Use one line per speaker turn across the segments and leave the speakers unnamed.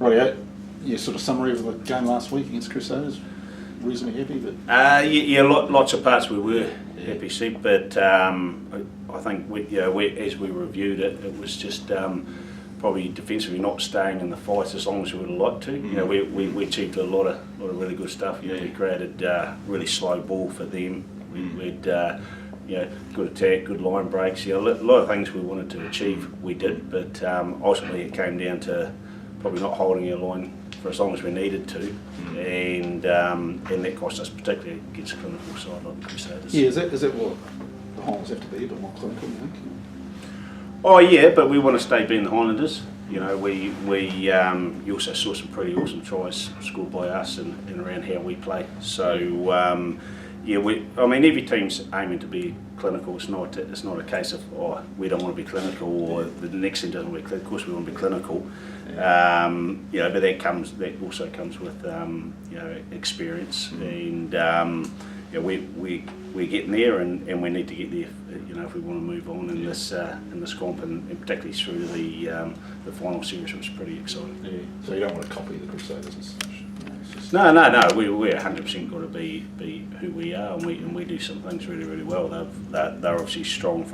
Rightio. Yeah, sort of summary of the game last week against Crusaders. Reasonably happy, but
lots of parts we were happy to see, but I think as we reviewed it, it was just probably defensively not staying in the fight as long as we would have liked to. You know, we achieved a lot of really good stuff. You know, we created really slow ball for them. We'd good attack, good line breaks. You know, a lot of things we wanted to achieve, we did, but ultimately it came down to probably not holding our line for as long as we needed to, and that cost us, particularly against a clinical side like the Crusaders.
yeah, is that what the Highlanders have to be, a bit more clinical, you think?
Oh yeah, but we want to stay being the Highlanders. You know, you also saw some pretty awesome tries scored by us and around how we play. So every team's aiming to be clinical. It's not a case of we don't want to be clinical or the next team doesn't want to be clinical. Of course we want to be clinical. But that also comes with experience, and we're getting there, and we need to get there. If we want to move on in this comp, and particularly through the final series, which was pretty exciting.
Yeah. So you don't want to copy the Crusaders as such.
No. We're 100% got to be who we are, and we do some things really, really well. They're obviously strong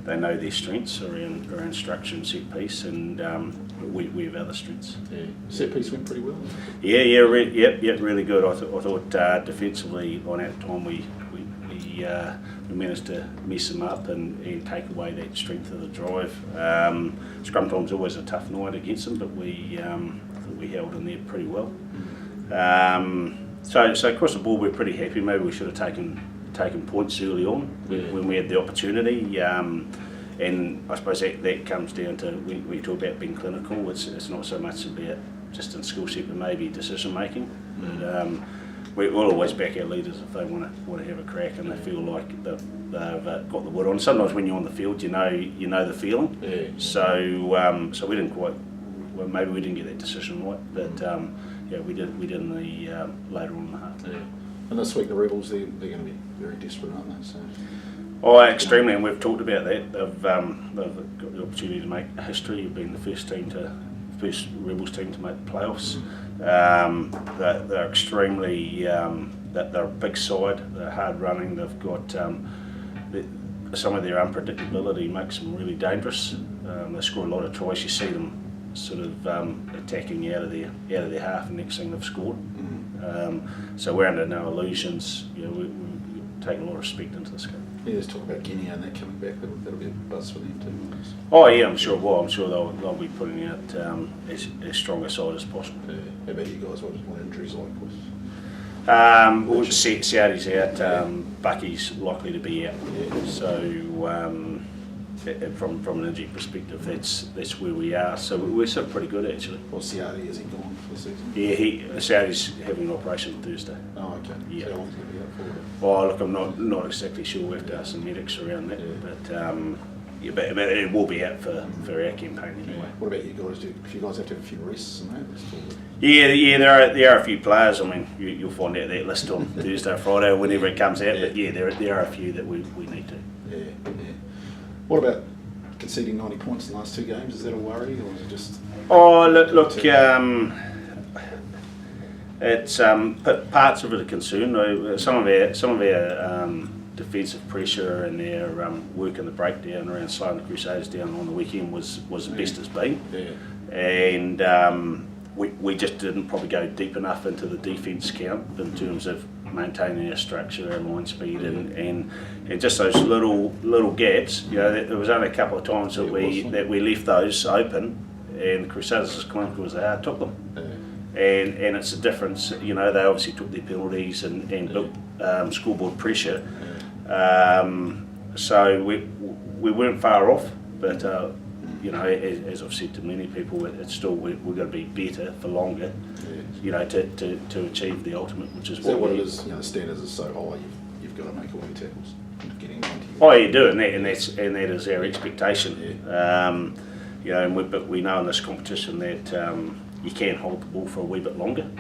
they know their strengths around structure and set piece, and we have other strengths.
Yeah. Set piece went pretty well.
Really good. I thought defensively on our time we managed to mess them up and take away that strength of the drive. Scrum time's always a tough night against them, but I thought we held in there pretty well. So across the board we're pretty happy. Maybe we should have taken points early on when we had the opportunity, and I suppose that comes down to we talk about being clinical. It's not so much about just in skill set but maybe decision making. But we'll always back our leaders if they want to have a crack and they feel like they've got the wood on. Sometimes when you're on the field you know the feeling. So we didn't quite. Well, maybe we didn't get that decision right, but we did in the later on in the half.
Yeah. And this week the Rebels, they're going to be very desperate, aren't they?
So. Extremely, and we've talked about that. They've got the opportunity to make history. You've been the first Rebels team to make the playoffs. They're extremely. They're a big side. They're hard running. They've got some of their unpredictability makes them really dangerous. They score a lot of tries. You see them sort of attacking out of their half, and next thing they've scored. So we're under no illusions. We take a lot of respect into this game.
Yeah, let's talk about Guinea and that coming back. That'll be a buzz for them too.
Oh yeah, I'm sure it will. I'm sure they'll be putting out as strong a side as possible.
How about you guys? What injuries like?
Saudi's out. Bucky's likely to be out. Yeah. So. From an injury perspective, that's where we are. So we're sort of pretty good actually.
Well, Saudi, is he gone for the season?
Yeah, Saudi's having an operation Thursday.
Oh, okay.
Yeah.
So how long's he going to be out for?
Well, look, I'm not exactly sure. We have to ask some medics around that, but it will be out for our campaign anyway.
Yeah. What about you guys? Do you guys have to have a few rests and that?
Yeah, there are a few players. I mean, you'll find out that list on Thursday, Friday, or whenever it comes out. Yeah. But there are a few that we need to.
Yeah. What about conceding 90 points in the last two games? Is that a worry, or is it just?
Oh, look, it's parts of it are concern. Some of our defensive pressure and our work in the breakdown around slowing the Crusaders down on the weekend was the best it's been.
Yeah.
And we just didn't probably go deep enough into the defence camp in terms of maintaining our structure, our line speed, and just those little gaps. There was only a couple of times that we left those open, and the Crusaders, as clinical as they are, took them. And it's a difference. They obviously took their penalties and built scoreboard pressure. So we weren't far off, but as I've said to many people, it's still we've got to be better for longer. To achieve the ultimate, which is
what it is. The standards are so high, you've got to make all your tackles, getting 90.
Oh, you do, and that is our expectation. Yeah. But we know in this competition that you can hold the ball for a wee bit longer.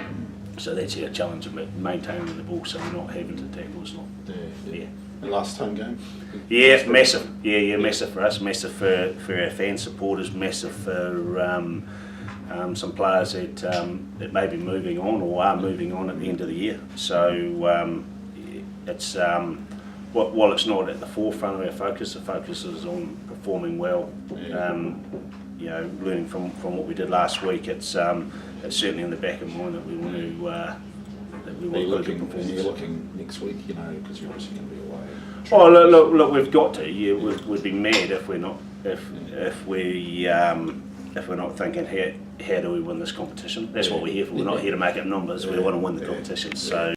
So that's our challenge of maintaining the ball, so we're not having to tackle as long.
Yeah. And last home game?
Yeah, massive. Yeah, massive for us, massive for our fan supporters, massive for some players that may be moving on or are moving on at the end of the year. So it's while it's not at the forefront of our focus, the focus is on performing well. Learning from what we did last week. It's certainly in the back of mind that we want to.
Are you looking next week? Because you're obviously going to be away.
Oh, look, we've got to. Yeah, we'd be mad if we're not. If we're not thinking how do we win this competition? That's what we're here for. We're not here to make up numbers. We want to win the competition. So.